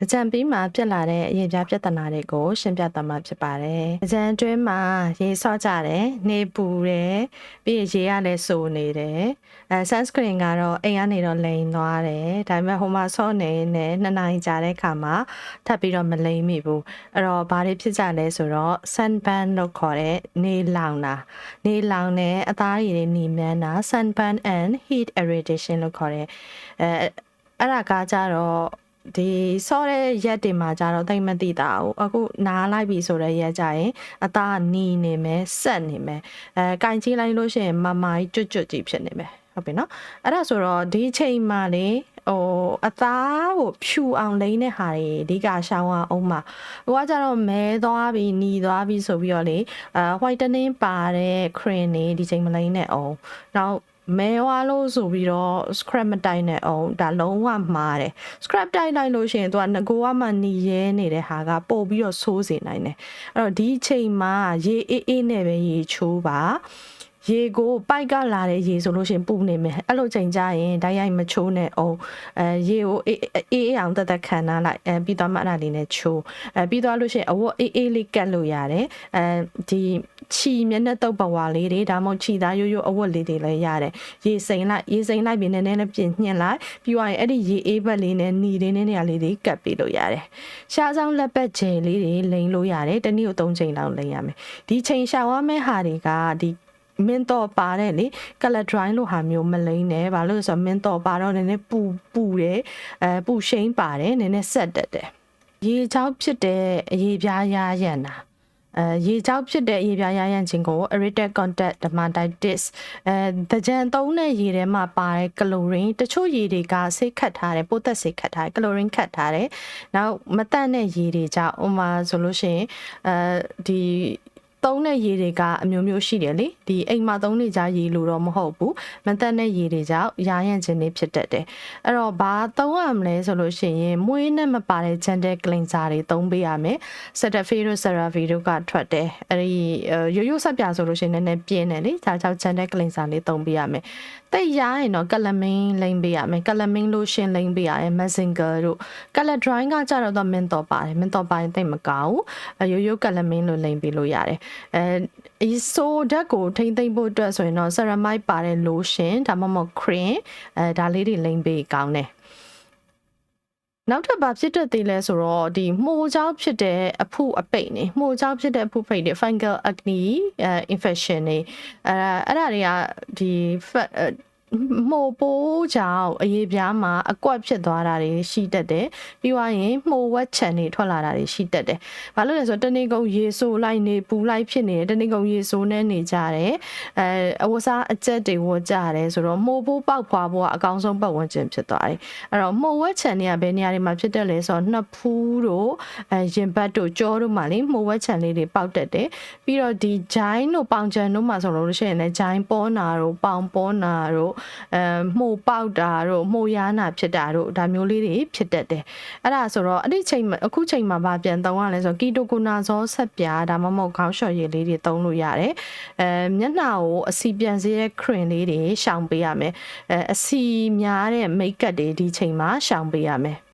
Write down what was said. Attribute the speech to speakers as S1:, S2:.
S1: အကြံပေးမှာပြက်လာတဲ့အရေးပြပြဿနာတွေကိုရှင်းပြသွားမှာဖြစ်ပါတယ်။အကြံအတွင်းမှာရေဆော့ကြတယ်၊နေပူတယ်၊ပြီးရင်ရေကလည်းစိုနေတယ်။ sunscreen ကတော့အိမ်ကနေတော့လိမ်သွားတယ်။ဒါပေမဲ့ဟိုမှာဆော့နေနဲ့2နာရီကြာတဲ့အခါမှာထပ်ပြီးတော့မလိမ်မိဘူး။အဲ့တော့ဘာတွေဖြစ်ကြလဲဆိုတော့ sunburn လို့ခေါ်တဲ့နေလောင်တာ။နေလောင်နဲ့အသားရည်တွေနီမြန်းတာ sunburn and heat irradiation လို့ခေါ်တဲ့အဲ့ဒါကကြတော့ဒီဆော့တဲ့ရက်တွေမှာကြတော့တိတ်မသိတာဘူးအခုနားလိုက်ပြီဆိုတဲ့ရက်ကြရင်အသားနီနေမယ်ဆက်နေမယ်ကင်ကြီးလိုက်လို့ရှိရင်မကြီးကျွတ်ကြီးဖြစ်နေမယ်ဟုတ်ပြီနော်အဲ့ဒါဆိုတော့ဒီချိန်မှာလေအသားကိုဖြူအောင်လိမ့်တဲ့ဟာတွေအဓိကရှောင်းအောင်မှာဟိုကကြတော့မဲသွားပြီးနီသွားပြီးဆိုပြီးတော့လေwhitening ပါတဲ့ cream တွေဒီချိန်မလိမ့်နဲ့အောင်နောက်မဲဝါလို့ဆိုပြီးတော့ scrap မတိုက်နဲ့အောင်ဒါလုံးဝမှားတယ် scrap တိုက်လိုက်လို့ရှိရင်သူကငကိုကမှနီရဲနေတဲ့ဟာကပို့ပြီးတော့ဆိုးစေနိုင်တယ်အဲ့တော့ဒီချိန်မှာရေအေးနဲ့ပဲရေချိုးပါရေကိုပိုက်ကလာတဲ့ရေဆိုလို့ရှိရင်ပူနေမယ်အဲ့လိုချိန်ကြရင်ဓာတ်ရိုက်မချိုးနဲ့အောင်ရေကိုအေးအောင်တက်ခံထားလိုက်ပြီးတော့မှအဲ့ဒါလေးနဲ့ချိုးပြီးတော့လို့ရှိရင်အဝတ်အေးလေးကတ်လို့ရတယ်ဒီချီမျက်နှာတုပ်ပဝါလေးတွေဒါမှမဟုတ်ချီသားရိုးရိုးအဝတ်လေးတွေလည်းရတယ်ရေစိမ်လိုက်ပြီးနည်းနည်းလေးပြင်ညှင့်လိုက်ပြီးသွားရင်အဲ့ဒီရေအေးဘက်လေးနဲ့หนีလေးနဲ့နေရာလေးတွေကတ်ပေးလို့ရတယ်ရှားဆောင်လက်ပတ်ဂျယ်လေးတွေလိမ်လို့ရတယ်တနည်းကို3ချိန်လောက်လိမ်ရမယ်ဒီချိန်ရှာဝါမဲ့ဟာတွေကဒီမင်းတော့ပါတဲ့လေ color dry လို့ဟာမျိုးမလိမ့်နဲ့ဘာလို့လဲဆိုတော့မင်းတော့ပါတော့နည်းနည်းပူတယ်ပူရှိန်ပါတယ်နည်းနည်းဆက်တက်တယ်ရေချောက်ဖြစ်တဲ့အရေးပြားရရန်တာရေချောက်ဖြစ်တဲ့အရေးပြားရရန်ခြင်းကို irritated contact dermatitis တကြံသုံးတဲ့ရေထဲမှာပါတဲ့ကလိုရင်းတချို့ရေတွေကဆေးခတ်ထားတယ်ပိုးသက်ဆေးခတ်ထားတယ်ကလိုရင်းခတ်ထားတယ်နောက်မတန့်တဲ့ရေတွေကြောင့်ဥမာဆိုလို့ရှိရင်ဒီသုံးတဲ့ရေတွေကအမျိုးမျိုးရှိတယ်လေဒီအိမ်မှာသုံးနေကြရေလို့တော့မဟုတ်ဘူးမတက်တဲ့ရေတွေကြောင့်ရာရန့်ခြင်းတွေဖြစ်တတ်တယ်အဲ့တော့ဘာသုံးရမလဲဆိုလို့ရှိရင်မွေးနဲ့မပါတဲ့ gentle cleanser တွေသုံးပေးရမယ် Cetaphil တို့ CeraVe တို့ကထွက်တယ်အဲ့ဒီရိုးရိုးဆက်ပြဆိုလို့ရှိရင်နည်းနည်းပြင်းတယ်လေဒါကြောင့် gentle cleanser လေးသုံးပေးရမယ်တိတ်ရရင်တော့ calamine လိမ့်ပေးရမယ် calamine lotion လိမ့်ပေးရမယ် Mazinger တို့ color dry ကကြတော့ menthol ပါတယ် menthol ပိုင်းတိတ်မကောင်းဘူးရိုးရိုး calamine လို့လိမ့်ပေးလို့ရတယ်ဆိုဓာတ်ကိုထိမ့်သိမ့်ဖို့အတွက်ဆိုရင်တော့ ceramide ပါတဲ့ lotion ဒါမှမဟုတ် cream ဒါလေးတွေလိမ့်ပေးကောင်းတယ်နောက်ထပ်ဘာဖြစ်တတ်သေးလဲဆိုတော့ဒီမှုချောင်းဖြစ်တဲ့အဖုအပိတ်နေမှုချောင်းဖြစ်တဲ့အဖုပိတ်တွေ fungal acne infection တွေအဲ့ဒါတွေကဒီမှုပိုးကြောင့်အရေးပြားမှာအကွက်ဖြစ်သွားတာတွေရှိတတ်တယ်ပြီးသွားရင်မှုဝက်ချန်တွေထွက်လာတာတွေရှိတတ်တယ်ဘာလို့လဲဆိုတော့တနေ့ကုန်ရေဆိုးလိုက်နေပူလိုက်ဖြစ်နေတယ်တနေ့ကုန်ရေဆိုးနေနေကြတယ်အဝစားအကျက်တွေဝတ်ကြတယ်ဆိုတော့မှုပိုးပေါက်ဖွာဖို့ကအကောင်းဆုံးပတ်ဝန်းကျင်ဖြစ်သွားတယ်အဲ့တော့မှုဝက်ချန်တွေကဘယ်နေရာတွေမှာဖြစ်တတ်လဲဆိုတော့နှစ်ဖူးတို့ရင်ဘတ်တို့ကြောတို့မှာလေမှုဝက်ချန်လေးတွေပေါက်တတ်တယ်ပြီးတော့ဒီဂျိုင်းတို့ပေါင်ချန်တို့မှာဆိုလို့ရှိရင်လည်းဂျိုင်းပေါ်နာတို့ပေါင်ပေါ်နာတို့မှုပေါက်တာတို့မှုရနာဖြစ်တာတို့ဒါမျိုးလေးတွေဖြစ်တတ်တယ်အဲ့ဒါဆိုတော့အဲ့ဒီချိန်အခုချိန်မှာဗာပြန်သုံးရလဲဆိုကီတိုကိုနာဇောဆက်ပြားဒါမှမဟုတ်ခေါင်းလျှော်ရည်လေးတွေသုံးလို့ရတယ်မျက်နှာကိုအစီပြန်စေးတဲ့ cream လေးတွေရှောင်ပေးရမယ်အစီများတဲ့ make up တွေဒီချိန်မှာရှောင်ပေးရမယ်